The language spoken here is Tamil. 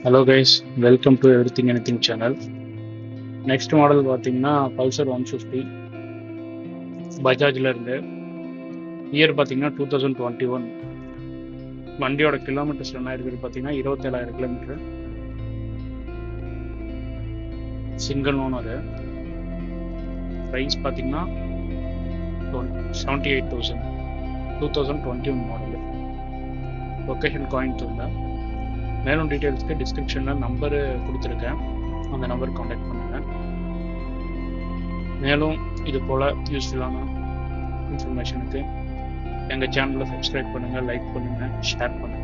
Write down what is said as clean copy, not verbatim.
Hello guys, welcome to everything anything channel. Next model பார்த்தீங்கன்னா பல்சர் 150 பஜாஜில் இருந்து. இயர் பார்த்தீங்கன்னா 2021. வண்டியோட கிலோமீட்டர்ஸ் என்ன இருக்குது பார்த்தீங்கன்னா 27,000 கிலோமீட்டர். Single owner. ப்ரைஸ் பார்த்தீங்கன்னா 78,000. 2021 மாடல். லொக்கேஷன் கோயம்புத்தூர் தான். மேலும் டீட்டெயில்ஸ்க்கு டிஸ்கிரிப்ஷனில் நம்பரு கொடுத்துருக்கேன், அந்த நம்பருக்கு காண்டாக்ட் பண்ணுங்கள். மேலும் இது போல் யூஸ்ஃபுல்லான இன்ஃபர்மேஷனுக்கு எங்கள் சேனலை சப்ஸ்கிரைப் பண்ணுங்கள், லைக் பண்ணுங்கள், ஷேர் பண்ணுங்கள்.